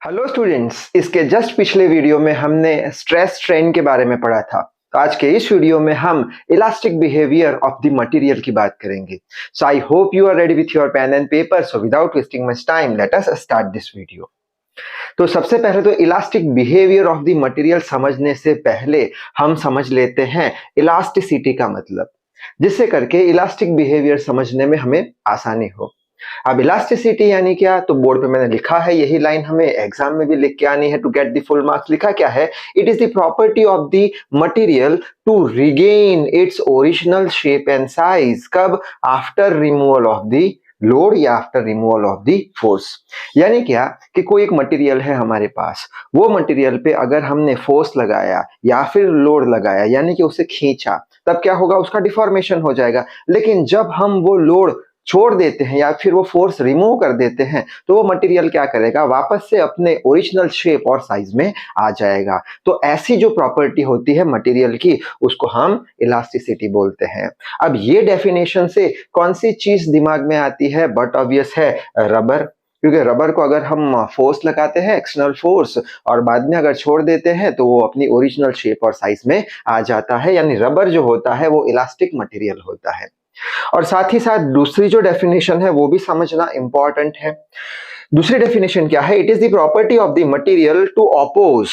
Hello students, इसके just पिछले video में हमने स्ट्रेस स्ट्रेन के बारे में पढ़ा था। तो आज के इस वीडियो में हम elastic behaviour of the material की बात करेंगे। So I hope you are ready with your pen and paper. So without wasting much time let us start this video. तो सबसे पहले तो elastic behaviour of the material समझने से पहले हम समझ लेते हैं इलास्टिसिटी का मतलब, जिससे करके इलास्टिक बिहेवियर समझने में हमें आसानी हो। अब इलास्टिसिटी यानी क्या, तो बोर्ड पे मैंने लिखा है, यही लाइन हमें एग्जाम में भी लिख के आनी है to get the full marks. लिखा क्या है? It is the property of the material to regain its original shape and size. कब? After removal of the load या after removal of the force. यानी क्या कि कोई एक मटेरियल है हमारे पास, वो मटेरियल पे अगर हमने फोर्स लगाया या फिर लोड लगाया यानी कि उसे खींचा, तब क्या होगा? उसका डिफॉर्मेशन हो जाएगा। लेकिन जब हम वो लोड छोड़ देते हैं या फिर वो फोर्स रिमूव कर देते हैं, तो वो मटेरियल क्या करेगा? वापस से अपने ओरिजिनल शेप और साइज में आ जाएगा। तो ऐसी जो प्रॉपर्टी होती है मटेरियल की, उसको हम इलास्टिसिटी बोलते हैं। अब ये डेफिनेशन से कौन सी चीज दिमाग में आती है? बट ऑब्वियस है, रबर। क्योंकि रबर को अगर हम फोर्स लगाते हैं, एक्सटर्नल फोर्स, और बाद में अगर छोड़ देते हैं तो वो अपनी ओरिजिनल शेप और साइज में आ जाता है। यानी रबर जो होता है वो इलास्टिक मटेरियल होता है। और साथ ही साथ दूसरी जो डेफिनेशन है वो भी समझना इंपॉर्टेंट है। दूसरी डेफिनेशन क्या है? It is the property of the material to oppose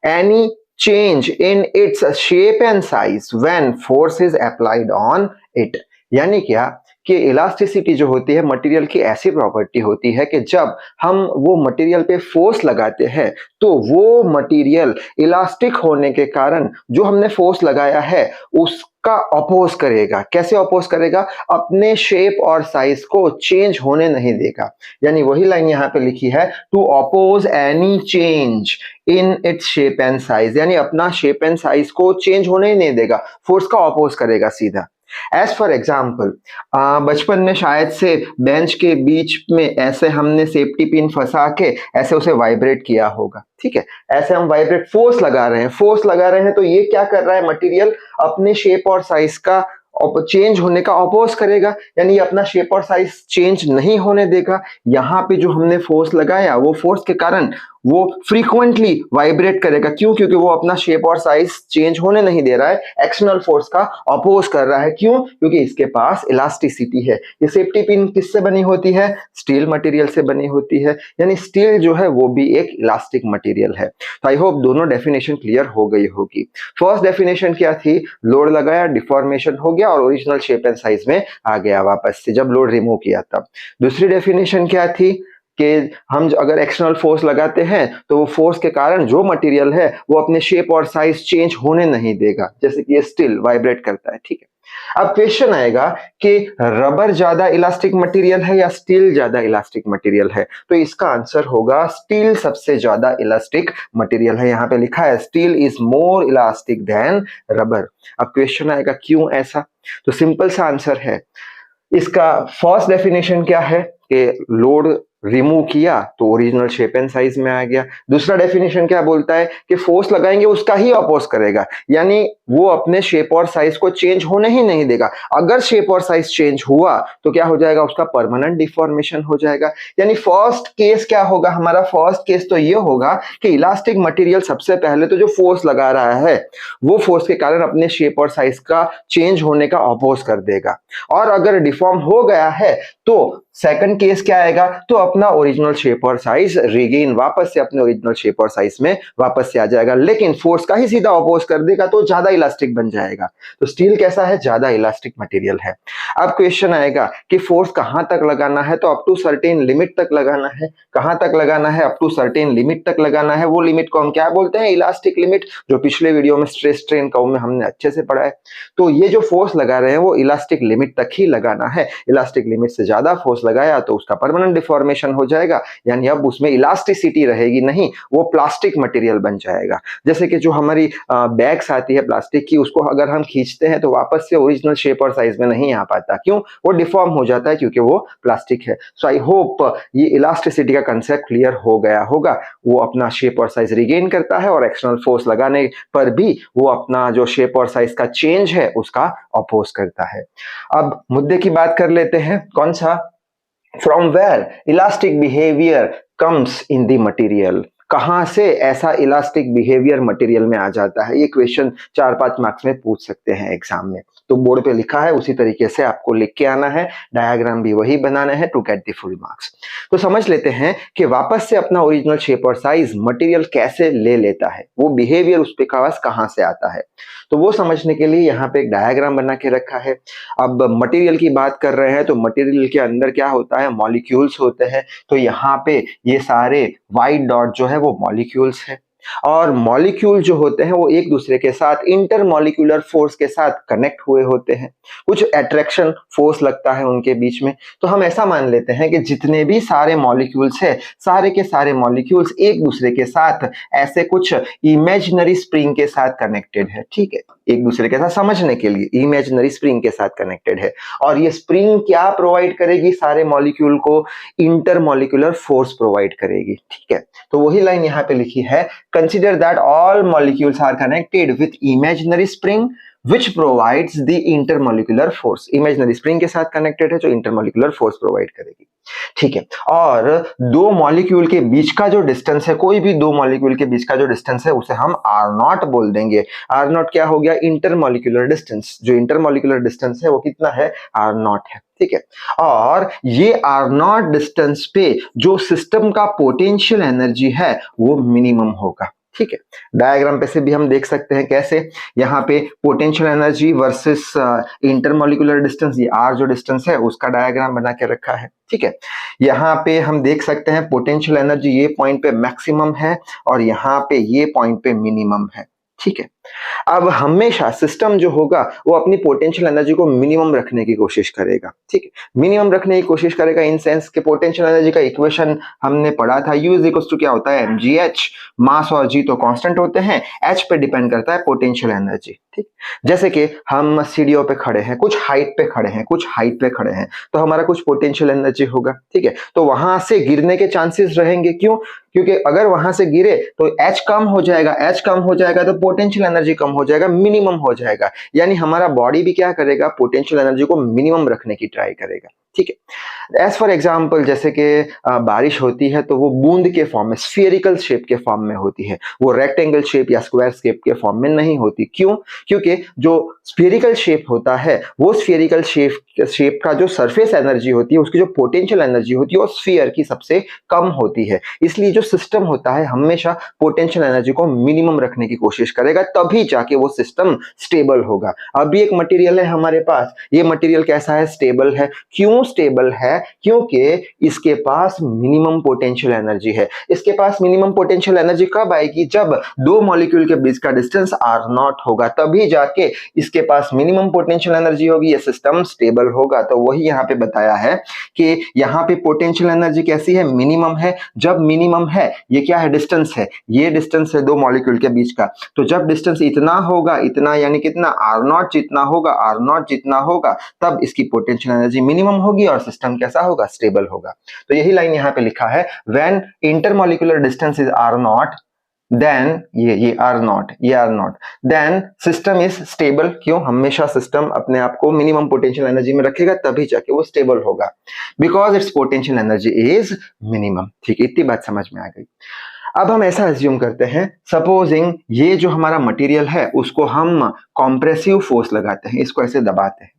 any change in its shape and size when force is applied on it. यानी क्या कि इलास्टिसिटी जो होती है मटेरियल की ऐसी प्रॉपर्टी होती है कि जब हम वो मटेरियल पे फोर्स लगाते हैं तो वो मटेरियल इलास्टिक होने के कारण जो हमने फोर्स लगाया है उसका अपोज करेगा। कैसे अपोज करेगा? अपने शेप और साइज को चेंज होने नहीं देगा। यानी वही लाइन यहाँ पे लिखी है, to oppose any change in its shape and size, यानी अपना शेप एंड साइज को चेंज होने ही नहीं देगा, फोर्स का अपोज करेगा सीधा। एज फॉर एग्जाम्पल, बचपन में शायद से बेंच के बीच में ऐसे हमने सेफ्टी पिन फंसा के ऐसे उसे वाइब्रेट किया होगा। ठीक है, ऐसे हम वाइब्रेट फोर्स लगा रहे हैं, फोर्स लगा रहे हैं, तो ये क्या कर रहा है? मटेरियल अपने शेप और साइज का चेंज होने का अपोज करेगा, यानी अपना शेप और साइज चेंज नहीं होने देगा। यहाँ पे जो हमने फोर्स लगाया वो फोर्स के कारण वो फ्रीक्वेंटली वाइब्रेट करेगा। क्यों? क्योंकि वो अपना शेप और साइज चेंज होने नहीं दे रहा है, एक्सटर्नल फोर्स का अपोज कर रहा है। क्यों? क्योंकि इसके पास इलास्टिसिटी है। ये सेफ्टी पिन किससे बनी होती है? स्टील मटेरियल से बनी होती है। यानी स्टील जो है वो भी एक इलास्टिक मटेरियल है। तो आई होप दोनों डेफिनेशन क्लियर हो गई होगी। फर्स्ट डेफिनेशन क्या थी? लोड लगाया, डिफॉर्मेशन हो गया और ओरिजिनल शेप एंड साइज में आ गया वापस से, जब लोड रिमूव किया तब। दूसरी डेफिनेशन क्या थी? कि हम अगर एक्सटर्नल फोर्स लगाते हैं तो वो फोर्स के कारण जो मटेरियल है वो अपने शेप और साइज चेंज होने नहीं देगा, जैसे कि ये स्टील वाइब्रेट करता है। ठीक है, अब क्वेश्चन आएगा कि रबर ज्यादा इलास्टिक मटेरियल है या स्टील ज्यादा इलास्टिक मटेरियल है? तो इसका आंसर होगा स्टील सबसे ज्यादा इलास्टिक मटेरियल है। यहाँ पे लिखा है steel is more elastic than rubber. अब क्वेश्चन आएगा क्यों ऐसा? तो सिंपल सा आंसर है इसका। फर्स्ट डेफिनेशन क्या है कि लोड रिमूव किया तो ओरिजिनल शेप एंड साइज में आ गया। दूसरा डेफिनेशन क्या बोलता है कि फोर्स लगाएंगे उसका ही अपोज करेगा, यानी वो अपने शेप और साइज को चेंज होने ही नहीं देगा। अगर शेप और साइज चेंज हुआ तो क्या हो जाएगा? उसका परमानेंट डिफॉर्मेशन हो जाएगा। यानी फर्स्ट केस क्या होगा हमारा? फर्स्ट केस तो ये होगा कि इलास्टिक मटेरियल सबसे पहले तो जो फोर्स लगा रहा है वो फोर्स के कारण अपने शेप और साइज का चेंज होने का अपोज कर देगा। और अगर डिफॉर्म हो गया है तो सेकंड केस क्या आएगा? तो अपना ओरिजिनल शेप और साइज रिगेन, वापस से अपने ओरिजिनल शेप और साइज में वापस से आ जाएगा। लेकिन फोर्स का ही सीधा अपोज कर देगा तो ज्यादा इलास्टिक बन जाएगा। तो स्टील कैसा है? ज्यादा इलास्टिक मटेरियल है। अब क्वेश्चन आएगा कि फोर्स कहां तक लगाना है? तो अप टू सर्टेन लिमिट तक लगाना है। कहां तक लगाना है? अप टू सर्टेन लिमिट तक लगाना है। वो लिमिट को हम क्या बोलते हैं? इलास्टिक लिमिट, जो पिछले वीडियो में स्ट्रेस स्ट्रेन कर्व में हमने अच्छे से पढ़ा है। तो ये जो फोर्स लगा रहे हैं वो इलास्टिक लिमिट तक ही लगाना है। इलास्टिक लिमिट से ज्यादा फोर्स लगाया तो उसका परमानेंट डिफॉर्मेशन हो जाएगा, यानी अब उसमें इलास्टिसिटी रहेगी नहीं, वो प्लास्टिक मटेरियल बन जाएगा। जैसे कि जो हमारी बैग्स आती है प्लास्टिक की, उसको अगर हम खींचते हैं तो वापस से ओरिजिनल शेप और साइज में नहीं आ पाता। क्यों? वो डिफॉर्म हो जाता है, क्योंकि वो प्लास्टिक है। सो आई होप ये इलास्टिसिटी का कंसेप्ट क्लियर हो गया होगा। वो अपना शेप और साइज रिगेन करता है और एक्सटर्नल फोर्स लगाने पर भी वो अपना जो शेप और साइज का चेंज है उसका अपोज करता है। अब मुद्दे की बात कर लेते हैं। कौन सा? From where elastic behaviour comes in the material, कहां से ऐसा इलास्टिक बिहेवियर मटेरियल में आ जाता है। ये क्वेश्चन 4-5 मार्क्स में पूछ सकते हैं एग्जाम में। तो बोर्ड पे लिखा है उसी तरीके से आपको लिख के आना है, डायग्राम भी वही बनाना है to get the full marks. तो समझ लेते हैं कि वापस से अपना ओरिजिनल शेप और साइज मटेरियल कैसे ले लेता है, वो बिहेवियर उस पे कहां से आता है। तो वो समझने के लिए यहाँ पे एक डायग्राम बना के रखा है। अब मटेरियल की बात कर रहे हैं तो मटेरियल के अंदर क्या होता है, मॉलिक्यूल्स होते हैं। तो यहाँ पे ये सारे व्हाइट डॉट जो है वो मॉलिक्यूल्स है, और मॉलिक्यूल जो होते हैं वो एक दूसरे के साथ इंटरमॉलिक्यूलर फोर्स के साथ कनेक्ट हुए होते हैं, कुछ अट्रैक्शन फोर्स लगता है उनके बीच में। तो हम ऐसा मान लेते हैं कि जितने भी सारे मॉलिक्यूल्स है, सारे के सारे मॉलिक्यूल्स एक दूसरे के साथ ऐसे कुछ इमेजिनरी स्प्रिंग के साथ कनेक्टेड है। ठीक है, एक दूसरे के साथ समझने के लिए इमेजिनरी स्प्रिंग के साथ कनेक्टेड है। और ये स्प्रिंग क्या प्रोवाइड करेगी, सारे मॉलिक्यूल को इंटरमॉलिक्यूलर फोर्स प्रोवाइड करेगी। ठीक है, तो वही लाइन यहाँ पे लिखी है, consider that all molecules are connected with imaginary spring which provides the intermolecular force। imaginary spring के साथ connected है जो intermolecular force provide करेगी। ठीक है, और दो मॉलिक्यूल के बीच का जो डिस्टेंस है, कोई भी दो मॉलिक्यूल के बीच का जो डिस्टेंस है उसे हम R0 बोल देंगे। R0 क्या हो गया, इंटरमॉलिक्यूलर डिस्टेंस। जो इंटरमॉलिक्यूलर डिस्टेंस है वो कितना है, R0 है। ठीक है, और ये R0 डिस्टेंस पे जो सिस्टम का पोटेंशियल एनर्जी है वो मिनिमम होगा। ठीक है, डायग्राम पे से भी हम देख सकते हैं कैसे, यहाँ पे potential energy versus intermolecular distance, ये R जो डिस्टेंस है उसका डायग्राम बना के रखा है। ठीक है, यहाँ पे हम देख सकते हैं पोटेंशियल एनर्जी ये पॉइंट पे मैक्सिमम है और यहाँ पे ये पॉइंट पे मिनिमम है। ठीक है, अब हमेशा सिस्टम जो होगा वो अपनी पोटेंशियल एनर्जी को मिनिमम रखने की कोशिश करेगा। ठीक है, मिनिमम रखने की कोशिश करेगा इन सेंस के पोटेंशियल एनर्जी का इक्वेशन हमने पढ़ा था, U इज इक्वल टू क्या होता है, mgh। मास और g तो कांस्टेंट होते हैं, h पे डिपेंड करता है पोटेंशियल एनर्जी। ठीक, जैसे कि हम सीढ़ियों पे खड़े हैं, कुछ हाइट पे खड़े हैं, कुछ हाइट पे खड़े हैं, तो हमारा कुछ पोटेंशियल एनर्जी होगा। ठीक है, तो वहां से गिरने के चांसेस रहेंगे, क्यों, क्योंकि अगर वहां से गिरे तो H कम हो जाएगा, H कम हो जाएगा तो पोटेंशियल एनर्जी कम हो जाएगा, मिनिमम हो जाएगा। यानी हमारा बॉडी भी क्या करेगा, पोटेंशियल एनर्जी को मिनिमम रखने की ट्राई करेगा। ठीक है, एज फॉर एग्जाम्पल जैसे कि बारिश होती है तो वो बूंद के फॉर्म में, स्फीयरिकल शेप के फॉर्म में होती है, वो रेक्टेंगल शेप या स्क्वायर शेप के फॉर्म में नहीं होती। क्यों, क्योंकि जो स्फीयरिकल शेप होता है वो स्फीयरिकल शेप का जो सरफेस एनर्जी होती है, उसकी जो पोटेंशियल एनर्जी होती है वो स्फीयर की सबसे कम होती है। इसलिए जो सिस्टम होता है हमेशा पोटेंशियल एनर्जी को मिनिमम रखने की कोशिश करेगा, तभी जाके वो सिस्टम स्टेबल होगा। अभी एक मटेरियल है हमारे पास, ये मटेरियल कैसा है, स्टेबल है। क्यों स्टेबल है, क्योंकि इसके पास मिनिमम पोटेंशियल एनर्जी है। इसके पास मिनिमम पोटेंशियल एनर्जी कब आएगी, जब दो मॉलिक्यूल के बीच का डिस्टेंस R0 होगा, तभी जाके इसके पास मिनिमम पोटेंशियल एनर्जी होगी, ये सिस्टम स्टेबल होगा। तो वही यहाँ पे बताया है कि यहाँ पे पोटेंशियल एनर्जी कैसी है, मिनिमम है। जब मिनिमम है, ये क्या है, डिस्टेंस है, ये डिस्टेंस है दो मॉलिक्यूल के बीच का, तो जब डिस्टेंस इतना होगा, इतना यानी कितना, R0 जितना होगा, R0 जितना होगा, तब इसकी पोटेंशियल एनर्जी मिनिमम होगी और सिस्टम कैसा होगा, स्टेबल होगा। तो यही लाइन यहाँ पे लिखा है, when intermolecular distance is R0 then ये R0 then system is stable. क्यों, हमेशा सिस्टम अपने आप को मिनिमम पोटेंशियल एनर्जी में रखेगा, तभी जाके वो स्टेबल होगा, because it's potential energy is minimum. ठीक है, इतनी बात समझ में आ गई। अब हम ऐसा एज्यूम करते हैं, सपोजिंग ये जो हमारा मटेरियल है उसको हम कॉम्प्रेसिव फोर्स लगाते हैं, इसको ऐसे दबाते हैं।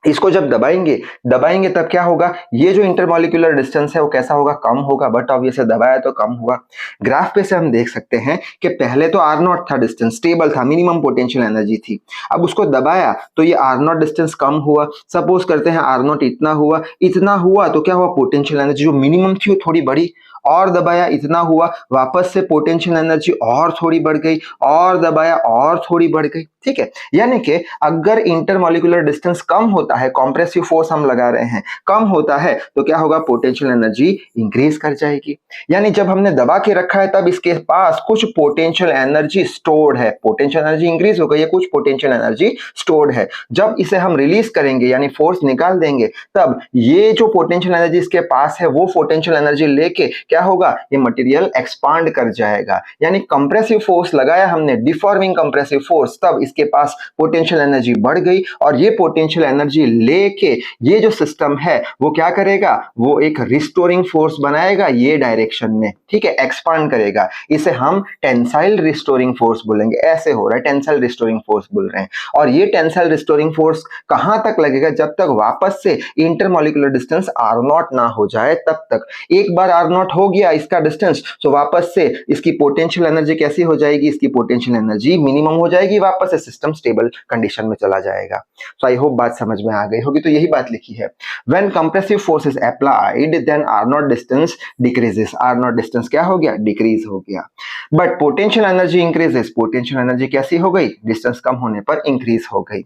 इसको जब दबाएंगे तब क्या होगा, ये जो इंटरमॉलिक्यूलर डिस्टेंस है वो कैसा होगा, कम होगा, बट ऑब्वियसली दबाया तो कम होगा। ग्राफ पे से हम देख सकते हैं कि पहले तो R0 था, डिस्टेंस स्टेबल था, मिनिमम पोटेंशियल एनर्जी थी। अब उसको दबाया तो ये R0 डिस्टेंस कम हुआ। सपोज करते हैं R0 इतना हुआ तो क्या हुआ, पोटेंशियल एनर्जी जो मिनिमम थी वो थोड़ी बढ़ी, और दबाया इतना हुआ, वापस से पोटेंशियल एनर्जी और थोड़ी बढ़ गई, और दबाया और थोड़ी बढ़ गई। ठीक है, यानी कि अगर इंटरमॉलिक्यूलर डिस्टेंस कम होता है, कॉम्प्रेसिव फोर्स हम लगा रहे हैं, कम होता है तो क्या होगा, पोटेंशियल एनर्जी इंक्रीज कर जाएगी। यानी जब हमने दबा के रखा है तब इसके पास कुछ पोटेंशियल एनर्जी स्टोर्ड है, पोटेंशियल एनर्जी इंक्रीज हो गई है, कुछ पोटेंशियल एनर्जी स्टोर्ड है। जब इसे हम रिलीज करेंगे यानी फोर्स निकाल देंगे, तब ये जो पोटेंशियल एनर्जी इसके पास है वो पोटेंशियल एनर्जी लेके क्या होगा, ये मटेरियल एक्सपांड कर जाएगा। यानी कंप्रेसिव फोर्स लगाया हमने, डिफॉर्मिंग कंप्रेसिव फोर्स, तब इसके पास पोटेंशियल एनर्जी बढ़ गई और ये पोटेंशियल एनर्जी लेके ये जो सिस्टम है वो क्या करेगा, वो एक रिस्टोरिंग फोर्स बनाएगा ये डायरेक्शन में, ठीक है, एक्सपांड करेगा। इसे हम टेंसाइल रिस्टोरिंग फोर्स बोलेंगे। ऐसे हो रहा है, टेंसाइल रिस्टोरिंग फोर्स बोल रहे हैं। और ये टेंसाइल रिस्टोरिंग फोर्स कहां तक लगेगा, जब तक वापस से इंटरमॉलिक्यूलर डिस्टेंस r0 ना हो जाए तब तक। एक बार r0 हो गया इसका डिस्टेंस तो वापस से इसकी पोटेंशियल एनर्जी कैसी हो जाएगी, इसकी पोटेंशियल एनर्जी मिनिमम हो जाएगी, वापस से सिस्टम स्टेबल कंडीशन में चला जाएगा। सो आई होप बात समझ में आ गई होगी। तो यही बात लिखी है, when compressive force is applied then r0 distance decreases. r0 distance क्या हो गया, डिक्रीज हो गया। But potential energy increases, potential energy कैसी हो गई, डिस्टेंस कम होने पर इंक्रीज हो गई।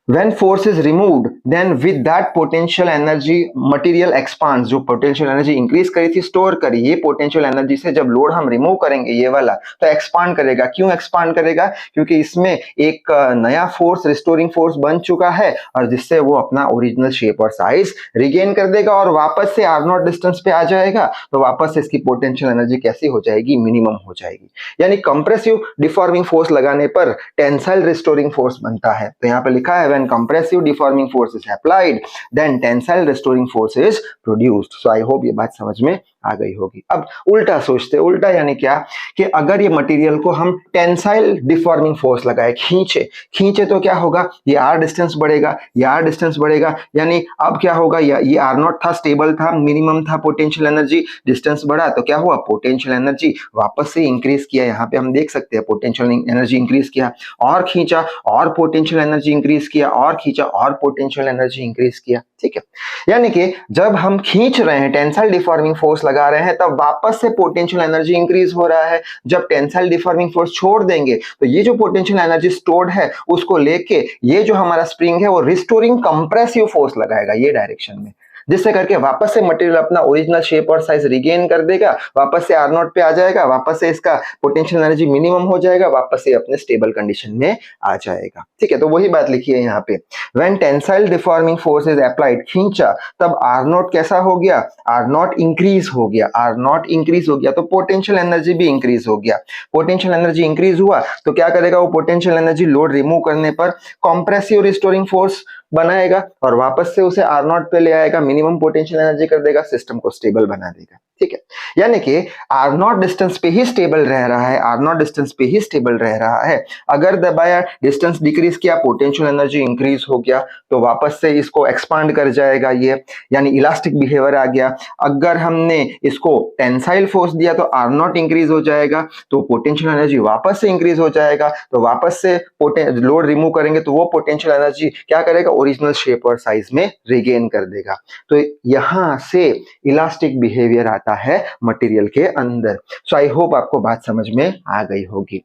When force is removed, then with that potential energy material expands। जो potential energy increase करी थी, स्टोर करी, ये potential energy से जब लोड हम रिमूव करेंगे ये वाला, तो एक्सपांड करेगा। क्यों एक्सपांड करेगा, क्योंकि इसमें एक नया फोर्स, रिस्टोरिंग फोर्स बन चुका है और जिससे वो अपना ओरिजिनल शेप और साइज रिगेन कर देगा और वापस से r0 डिस्टेंस पे आ जाएगा। तो वापस से इसकी पोटेंशियल एनर्जी कैसी हो जाएगी, मिनिमम हो जाएगी। यानी कंप्रेसिव डिफॉर्मिंग फोर्स लगाने पर टेंसाइल रिस्टोरिंग फोर्स बनता है। तो यहाँ पे लिखा है when compressive deforming force is applied then tensile restoring force is produced। so I hope ये बात समझ में आ गई होगी। अब उल्टा सोचते, उल्टा यानी क्या, कि अगर ये मटेरियल को हम टेंसाइल डिफॉर्मिंग फोर्स लगाए, खींचे तो क्या होगा, ये r डिस्टेंस बढ़ेगा, ये r डिस्टेंस बढ़ेगा, यानी अब क्या होगा, ये r0 था, स्टेबल था, मिनिमम था पोटेंशियल एनर्जी, डिस्टेंस बढ़ा तो क्या हुआ, पोटेंशियल एनर्जी वापस से इंक्रीज किया। यहाँ पे हम देख सकते हैं पोटेंशियल एनर्जी इंक्रीज किया, और खींचा और पोटेंशियल एनर्जी इंक्रीज किया, और खींचा और पोटेंशियल एनर्जी इंक्रीज किया, ठीक है। यानी कि जब हम खींच रहे हैं, टेंसाइल डिफॉर्मिंग फोर्स लगा रहे हैं, तब वापस से पोटेंशियल एनर्जी इंक्रीज हो रहा है। जब टेंसाइल डिफॉर्मिंग फोर्स छोड़ देंगे तो ये जो पोटेंशियल एनर्जी स्टोर्ड है उसको लेके ये जो हमारा स्प्रिंग है वो रिस्टोरिंग कंप्रेसिव फोर्स लगाएगा ये डायरेक्शन में, जिससे करके वापस से मटेरियल अपना ओरिजिनल शेप और साइज रिगेन कर देगा, वापस से r0 पे आ जाएगा, वापस से इसका पोटेंशियल एनर्जी मिनिमम हो जाएगा, वापस से अपने स्टेबल कंडीशन में आ जाएगा, ठीक है। तो वही बात लिखी है यहाँ पे, when tensile deforming force is applied, खींचा, तब r0 कैसा हो गया, r0 इंक्रीज हो गया, r0 इंक्रीज हो गया तो पोटेंशियल एनर्जी भी इंक्रीज हो गया। पोटेंशियल एनर्जी इंक्रीज हुआ तो क्या करेगा, वो पोटेंशियल एनर्जी लोड रिमूव करने पर कंप्रेसिव रिस्टोरिंग फोर्स बनाएगा और वापस से उसे r0 पे ले आएगा, मिनिमम पोटेंशियल एनर्जी कर देगा, सिस्टम को स्टेबल बना देगा, ठीक है। यानी कि r0 डिस्टेंस पे ही स्टेबल रह रहा है, r0 डिस्टेंस पे ही स्टेबल रह रहा है। अगर दबाया, डिस्टेंस डिक्रीज किया, पोटेंशियल एनर्जी इंक्रीज हो गया तो वापस से इसको एक्सपांड कर जाएगा ये, यानी इलास्टिक बिहेवियर आ गया। अगर हमने इसको टेंसाइल फोर्स दिया तो r0 इंक्रीज हो जाएगा तो पोटेंशियल एनर्जी वापस से इंक्रीज हो जाएगा, तो वापस से लोड रिमूव करेंगे तो वो पोटेंशियल एनर्जी क्या करेगा, ओरिजिनल शेप और साइज में रिगेन कर देगा। तो यहां से इलास्टिक बिहेवियर आता है मटेरियल के अंदर। सो आई होप आपको बात समझ में आ गई होगी।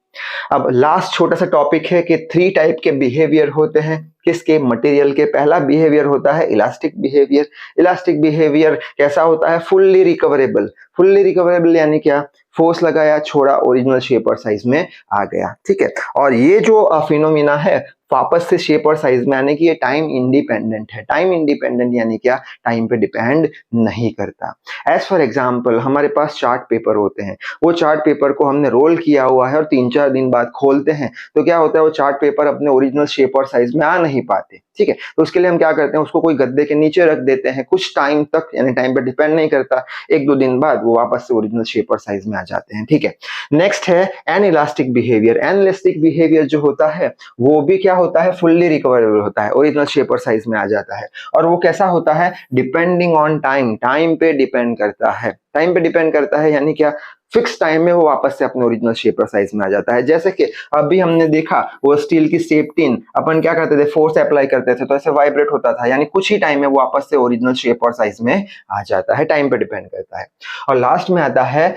अब लास्ट छोटा सा टॉपिक है कि 3 टाइप के बिहेवियर होते हैं किसके, मटेरियल के। पहला बिहेवियर होता है इलास्टिक बिहेवियर। इलास्टिक बिहेवियर कैसा होता है, फुल्ली रिकवरेबल। फुल्ली रिकवरेबल यानी क्या, फोर्स लगाया, छोड़ा, ओरिजिनल शेप और साइज में आ गया, ठीक है। और ये जो फिनोमिना है वापस से शेप और साइज में आने की, ये टाइम इंडिपेंडेंट है। टाइम इंडिपेंडेंट यानी क्या, टाइम पे डिपेंड नहीं करता। एज फॉर एग्जांपल हमारे पास चार्ट पेपर होते हैं, वो चार्ट पेपर को हमने रोल किया हुआ है और 3-4 दिन बाद खोलते हैं तो क्या होता है, वो चार्ट पेपर अपने ओरिजिनल शेप और साइज में आ नहीं पाते, ठीक है। तो उसके लिए हम क्या करते हैं, उसको कोई गद्दे के नीचे रख देते हैं कुछ टाइम तक, यानी टाइम पे डिपेंड नहीं करता, 1-2 दिन बाद वो वापस से ओरिजिनल शेप और साइज में आ जाते हैं, ठीक है। नेक्स्ट है एनइलास्टिक बिहेवियर। एनइलास्टिक बिहेवियर जो होता है वो भी क्या होता है, फुल्ली रिकवरेबल होता है, ओरिजिनल शेप और साइज में आ जाता है। और वो कैसा होता है, डिपेंडिंग ऑन टाइम, टाइम पे डिपेंड करता है। टाइम पे डिपेंड करता है यानी क्या, फिक्स टाइम में वो वापस से अपने ओरिजिनल शेप और साइज में आ जाता है। जैसे कि अभी हमने देखा वो स्टील की सेफ टिन, अपन क्या करते थे, फोर्स अप्लाई करते थे तो ऐसे वाइब्रेट होता था, यानी कुछ ही टाइम में वो वापस से ओरिजिनल शेप और साइज में आ जाता है, टाइम पे डिपेंड करता है। और लास्ट में आता है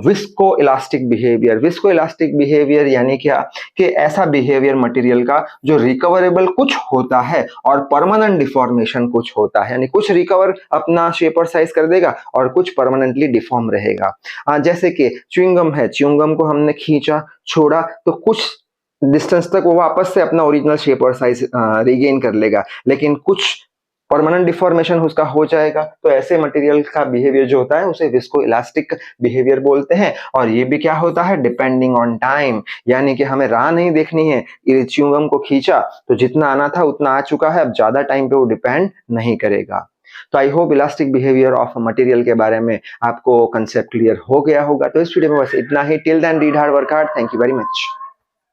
visco elastic behaviour. Visco elastic behaviour यानी क्या, कि ऐसा बिहेवियर मटेरियल का जो रिकवरेबल कुछ होता है और परमानेंट डिफॉर्मेशन कुछ होता है, यानी कुछ रिकवर अपना शेप और साइज कर देगा और कुछ परमानेंटली डिफॉर्म रहेगा। जैसे कि च्युइंगम है, च्युइंगम को हमने खींचा, छोड़ा तो कुछ डिस्टेंस तक वो वापस से अपना ओरिजिनल शेप और साइज रिगेन कर लेगा, लेकिन कुछ परमानेंट डिफॉर्मेशन उसका हो जाएगा। तो ऐसे मटेरियल का बिहेवियर जो होता है उसे विस्को इलास्टिक बिहेवियर बोलते हैं। और ये भी क्या होता है, डिपेंडिंग ऑन टाइम, यानी कि हमें राह नहीं देखनी है। ये च्युइंगम को खींचा तो जितना आना था उतना आ चुका है, अब ज्यादा टाइम पे वो डिपेंड नहीं करेगा। तो I hope elastic behaviour of material के बारे में आपको कंसेप्ट क्लियर हो गया होगा। तो इस वीडियो में बस इतना ही। Till then read hard, work hard. Thank you very much.